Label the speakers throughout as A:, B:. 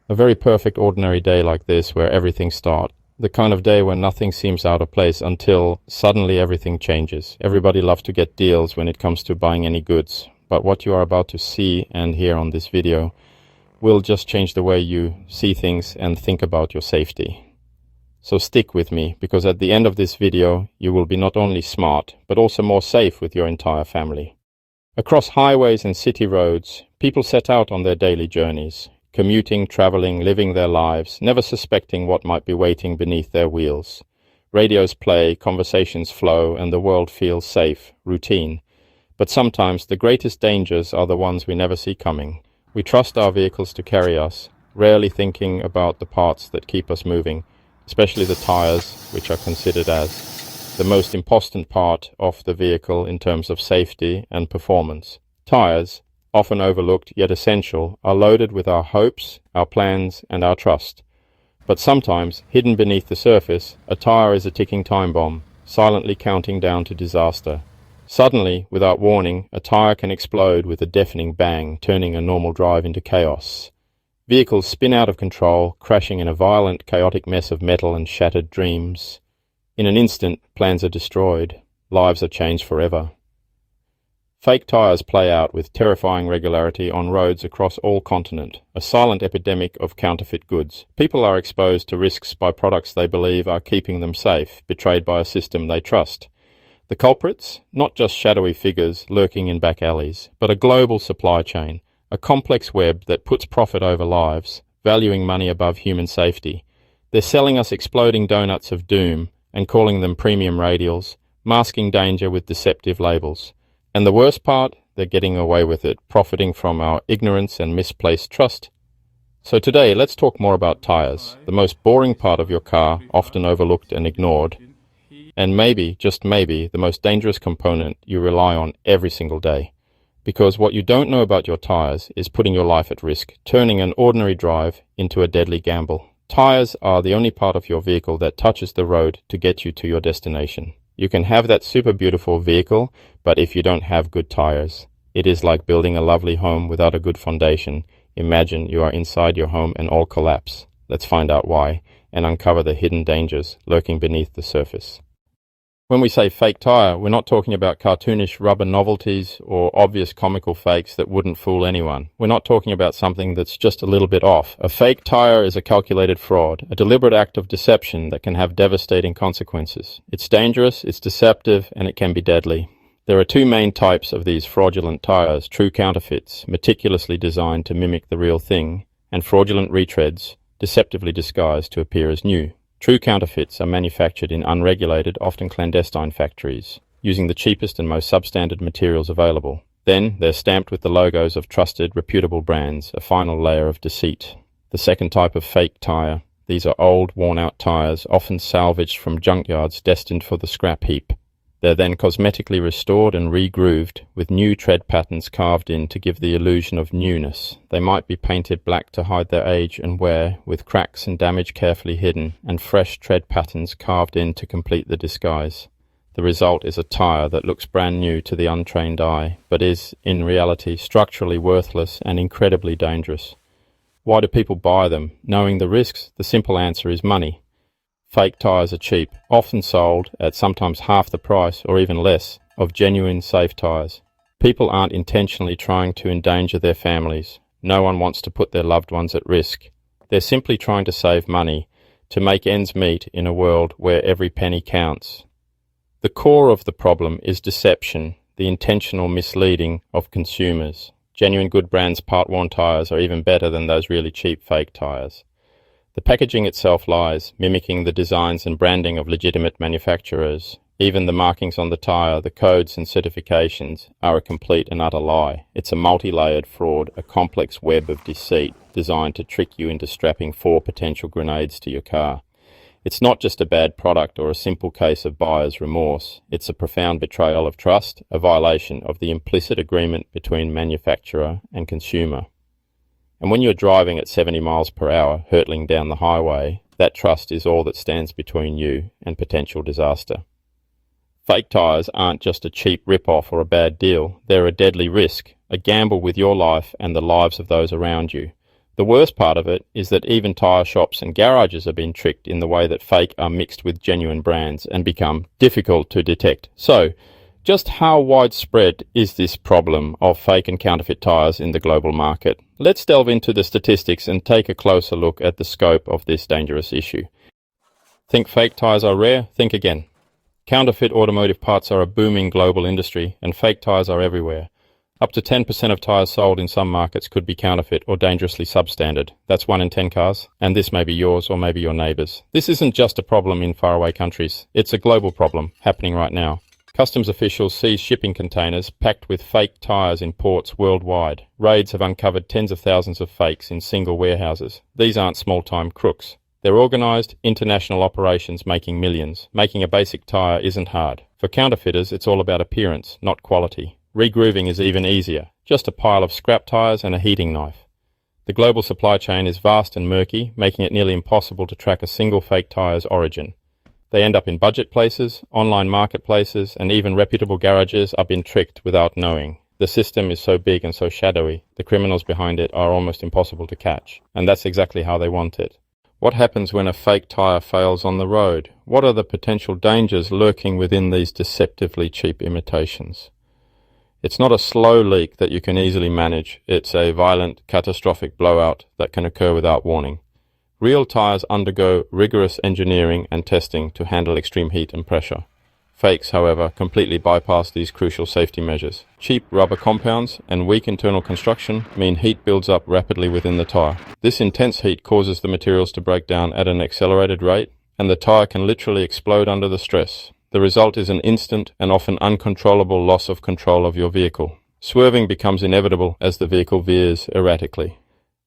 A: A very perfect ordinary day like this where everything starts. The kind of day when nothing seems out of place until suddenly everything changes. Everybody loves to get deals when it comes to buying any goods, but what you are about to see and hear on this video will just change the way you see things and think about your safety. So stick with me, because at the end of this video you will be not only smart, but also more safe with your entire family. Across highways and city roads, people set out on their daily journeys. Commuting, traveling, living their lives, never suspecting what might be waiting beneath their wheels. Radios play, conversations flow, and the world feels safe, routine. But sometimes the greatest dangers are the ones we never see coming. We trust our vehicles to carry us, rarely thinking about the parts that keep us moving, especially the tires, which are considered as the most important part of the vehicle in terms of safety and performance. Tires, often overlooked yet essential, are loaded with our hopes, our plans, and our trust. But sometimes, hidden beneath the surface, a tire is a ticking time bomb, silently counting down to disaster. Suddenly, without warning, a tire can explode with a deafening bang, turning a normal drive into chaos. Vehicles spin out of control, crashing in a violent, chaotic mess of metal and shattered dreams. In an instant, plans are destroyed. Lives are changed forever. Fake tires play out with terrifying regularity on roads across all continent, a silent epidemic of counterfeit goods. People are exposed to risks by products they believe are keeping them safe, betrayed by a system they trust. The culprits? Not just shadowy figures lurking in back alleys, but a global supply chain, a complex web that puts profit over lives, valuing money above human safety. They're selling us exploding donuts of doom and calling them premium radials, masking danger with deceptive labels. And the worst part, they're getting away with it, profiting from our ignorance and misplaced trust. So today, let's talk more about tires, the most boring part of your car, often overlooked and ignored, and maybe, just maybe, the most dangerous component you rely on every single day. Because what you don't know about your tires is putting your life at risk, turning an ordinary drive into a deadly gamble. Tires are the only part of your vehicle that touches the road to get you to your destination. You can have that super beautiful vehicle, but if you don't have good tires, it is like building a lovely home without a good foundation. Imagine you are inside your home and all collapse. Let's find out why and uncover the hidden dangers lurking beneath the surface. When we say fake tire, we're not talking about cartoonish rubber novelties or obvious comical fakes that wouldn't fool anyone. We're not talking about something that's just a little bit off. A fake tire is a calculated fraud, a deliberate act of deception that can have devastating consequences. It's dangerous, it's deceptive, and it can be deadly. There are two main types of these fraudulent tires: true counterfeits, meticulously designed to mimic the real thing, and fraudulent retreads, deceptively disguised to appear as new. True counterfeits are manufactured in unregulated, often clandestine factories, using the cheapest and most substandard materials available. Then, they're stamped with the logos of trusted, reputable brands, a final layer of deceit. The second type of fake tire. These are old, worn-out tires, often salvaged from junkyards destined for the scrap heap. They're then cosmetically restored and re-grooved, with new tread patterns carved in to give the illusion of newness. They might be painted black to hide their age and wear, with cracks and damage carefully hidden, and fresh tread patterns carved in to complete the disguise. The result is a tire that looks brand new to the untrained eye, but is, in reality, structurally worthless and incredibly dangerous. Why do people buy them? Knowing the risks, the simple answer is money. Fake tires are cheap, often sold at sometimes half the price or even less of genuine safe tires. People aren't intentionally trying to endanger their families. No one wants to put their loved ones at risk. They're simply trying to save money, to make ends meet in a world where every penny counts. The core of the problem is deception, the intentional misleading of consumers. Genuine good brands part-worn tires are even better than those really cheap fake tires. The packaging itself lies, mimicking the designs and branding of legitimate manufacturers. Even the markings on the tire, the codes and certifications, are a complete and utter lie. It's a multi-layered fraud, a complex web of deceit designed to trick you into strapping 4 potential grenades to your car. It's not just a bad product or a simple case of buyer's remorse. It's a profound betrayal of trust, a violation of the implicit agreement between manufacturer and consumer. And when you're driving at 70 miles per hour, hurtling down the highway, that trust is all that stands between you and potential disaster. Fake tires aren't just a cheap rip-off or a bad deal. They're a deadly risk, a gamble with your life and the lives of those around you. The worst part of it is that even tyre shops and garages are being tricked in the way that fake are mixed with genuine brands and become difficult to detect. So, just how widespread is this problem of fake and counterfeit tyres in the global market? Let's delve into the statistics and take a closer look at the scope of this dangerous issue. Think fake tyres are rare? Think again. Counterfeit automotive parts are a booming global industry, and fake tyres are everywhere. Up to 10% of tyres sold in some markets could be counterfeit or dangerously substandard. That's 1 in 10 cars, and this may be yours or maybe your neighbour's. This isn't just a problem in faraway countries. It's a global problem happening right now. Customs officials seize shipping containers packed with fake tyres in ports worldwide. Raids have uncovered tens of thousands of fakes in single warehouses. These aren't small-time crooks. They're organised, international operations making millions. Making a basic tyre isn't hard. For counterfeiters, it's all about appearance, not quality. Regrooving is even easier. Just a pile of scrap tyres and a heating knife. The global supply chain is vast and murky, making it nearly impossible to track a single fake tyre's origin. They end up in budget places, online marketplaces, and even reputable garages are being tricked without knowing. The system is so big and so shadowy, the criminals behind it are almost impossible to catch. And that's exactly how they want it. What happens when a fake tyre fails on the road? What are the potential dangers lurking within these deceptively cheap imitations? It's not a slow leak that you can easily manage. It's a violent, catastrophic blowout that can occur without warning. Real tyres undergo rigorous engineering and testing to handle extreme heat and pressure. Fakes, however, completely bypass these crucial safety measures. Cheap rubber compounds and weak internal construction mean heat builds up rapidly within the tyre. This intense heat causes the materials to break down at an accelerated rate, and the tyre can literally explode under the stress. The result is an instant and often uncontrollable loss of control of your vehicle. Swerving becomes inevitable as the vehicle veers erratically.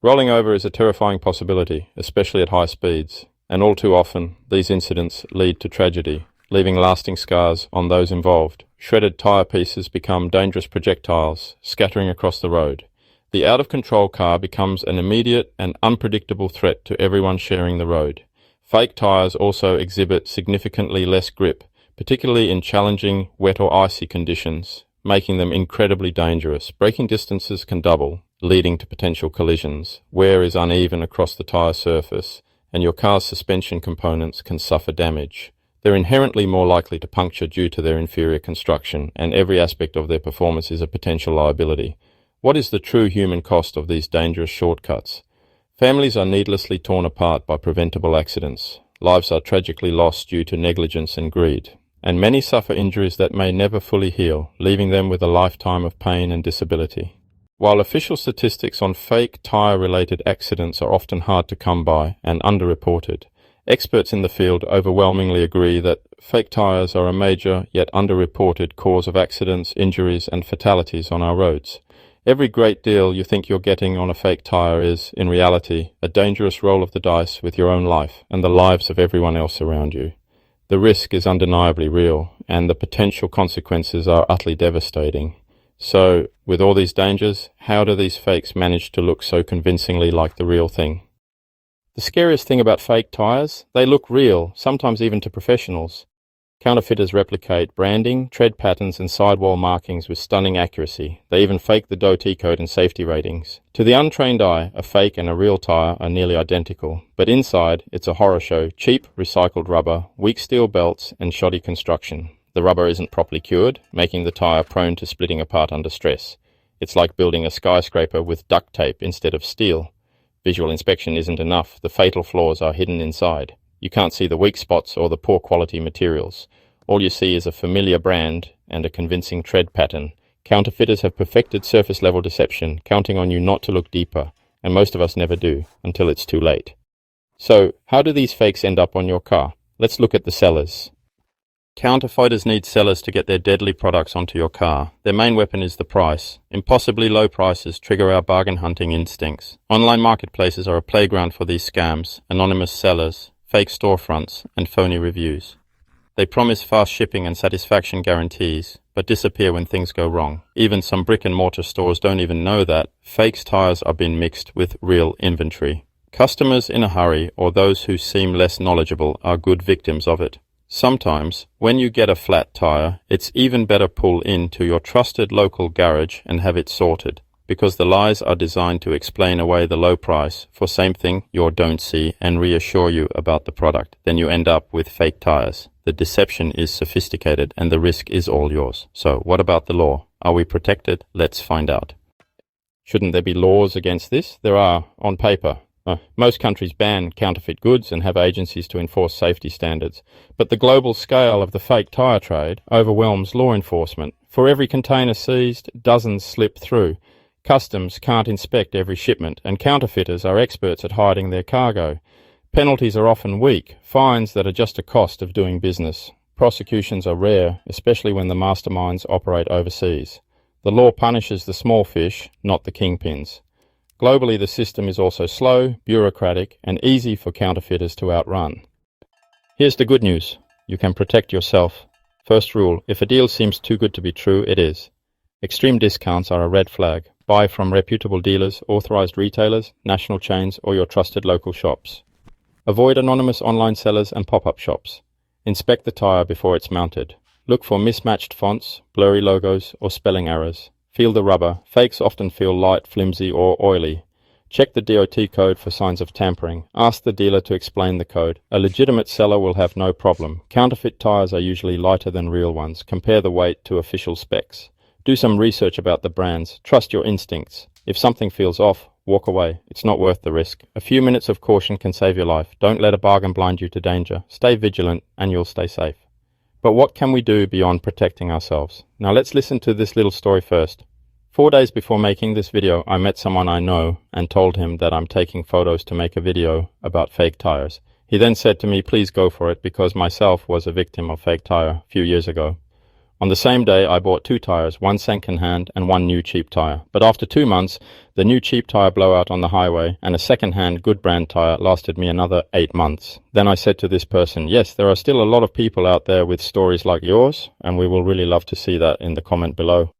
A: Rolling over is a terrifying possibility, especially at high speeds, and all too often these incidents lead to tragedy, leaving lasting scars on those involved. Shredded tyre pieces become dangerous projectiles, scattering across the road. The out-of-control car becomes an immediate and unpredictable threat to everyone sharing the road. Fake tyres also exhibit significantly less grip, particularly in challenging wet or icy conditions, making them incredibly dangerous. Braking distances can double, leading to potential collisions. Wear is uneven across the tyre surface, and your car's suspension components can suffer damage. They're inherently more likely to puncture due to their inferior construction, and every aspect of their performance is a potential liability. What is the true human cost of these dangerous shortcuts? Families are needlessly torn apart by preventable accidents. Lives are tragically lost due to negligence and greed. And many suffer injuries that may never fully heal, leaving them with a lifetime of pain and disability. While official statistics on fake tyre-related accidents are often hard to come by and underreported, experts in the field overwhelmingly agree that fake tyres are a major yet underreported cause of accidents, injuries, and fatalities on our roads. Every great deal you think you're getting on a fake tyre is, in reality, a dangerous roll of the dice with your own life and the lives of everyone else around you. The risk is undeniably real, and the potential consequences are utterly devastating. So, with all these dangers, how do these fakes manage to look so convincingly like the real thing? The scariest thing about fake tyres, they look real, sometimes even to professionals. Counterfeiters replicate branding, tread patterns, and sidewall markings with stunning accuracy. They even fake the DOT code and safety ratings. To the untrained eye, a fake and a real tyre are nearly identical, but inside, it's a horror show: cheap, recycled rubber, weak steel belts, and shoddy construction. The rubber isn't properly cured, making the tyre prone to splitting apart under stress. It's like building a skyscraper with duct tape instead of steel. Visual inspection isn't enough. The fatal flaws are hidden inside. You can't see the weak spots or the poor quality materials. All you see is a familiar brand and a convincing tread pattern. Counterfeiters have perfected surface-level deception, counting on you not to look deeper, and most of us never do, until it's too late. So, how do these fakes end up on your car? Let's look at the sellers. Counterfeiters need sellers to get their deadly products onto your car. Their main weapon is the price. Impossibly low prices trigger our bargain hunting instincts. Online marketplaces are a playground for these scams, anonymous sellers, fake storefronts, and phony reviews. They promise fast shipping and satisfaction guarantees, but disappear when things go wrong. Even some brick-and-mortar stores don't even know that fake tires are being mixed with real inventory. Customers in a hurry, or those who seem less knowledgeable, are good victims of it. Sometimes, when you get a flat tire, it's even better pull into your trusted local garage and have it sorted. because the lies are designed to explain away the low price for same thing you don't see and reassure you about the product. Then you end up with fake tires. The deception is sophisticated and the risk is all yours. So what about the law? Are we protected? Let's find out. Shouldn't there be laws against this? There are, on paper. Most countries ban counterfeit goods and have agencies to enforce safety standards. But the global scale of the fake tire trade overwhelms law enforcement. For every container seized, dozens slip through. Customs can't inspect every shipment, and counterfeiters are experts at hiding their cargo. Penalties are often weak, fines that are just a cost of doing business. Prosecutions are rare, especially when the masterminds operate overseas. The law punishes the small fish, not the kingpins. Globally, the system is also slow, bureaucratic, and easy for counterfeiters to outrun. Here's the good news. You can protect yourself. First rule, if a deal seems too good to be true, it is. Extreme discounts are a red flag. Buy from reputable dealers, authorized retailers, national chains, or your trusted local shops. Avoid anonymous online sellers and pop-up shops. Inspect the tire before it's mounted. Look for mismatched fonts, blurry logos, or spelling errors. Feel the rubber. Fakes often feel light, flimsy, or oily. Check the DOT code for signs of tampering. Ask the dealer to explain the code. A legitimate seller will have no problem. Counterfeit tires are usually lighter than real ones. Compare the weight to official specs. Do some research about the brands. Trust your instincts. If something feels off, walk away. It's not worth the risk. A few minutes of caution can save your life. Don't let a bargain blind you to danger. Stay vigilant and you'll stay safe. But what can we do beyond protecting ourselves? Now let's listen to this little story first. 4 days before making this video, I met someone I know and told him that I'm taking photos to make a video about fake tires. He then said to me, please go for it, because myself was a victim of fake tire a few years ago. On the same day, I bought 2 tires, one second-hand and one new cheap tire. But after 2 months, the new cheap tire blew out on the highway, and a second-hand good brand tire lasted me another 8 months. Then I said to this person, yes, there are still a lot of people out there with stories like yours, and we will really love to see that in the comment below.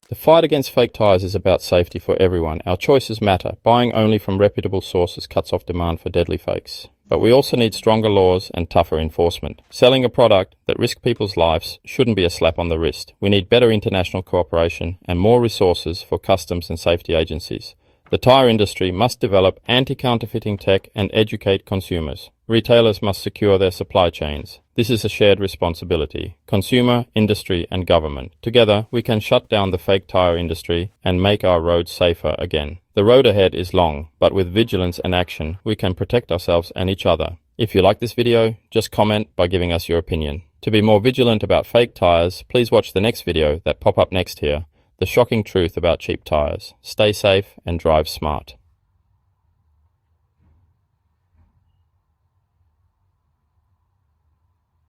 A: The fight against fake tires is about safety for everyone. Our choices matter. Buying only from reputable sources cuts off demand for deadly fakes. But we also need stronger laws and tougher enforcement. Selling a product that risks people's lives shouldn't be a slap on the wrist. We need better international cooperation and more resources for customs and safety agencies. The tire industry must develop anti-counterfeiting tech and educate consumers. Retailers must secure their supply chains. This is a shared responsibility. Consumer, industry, and government. Together, we can shut down the fake tire industry and make our roads safer again. The road ahead is long, but with vigilance and action, we can protect ourselves and each other. If you like this video, just comment by giving us your opinion. To be more vigilant about fake tires, please watch the next video that pop up next here. The shocking truth about cheap tires. Stay safe and drive smart.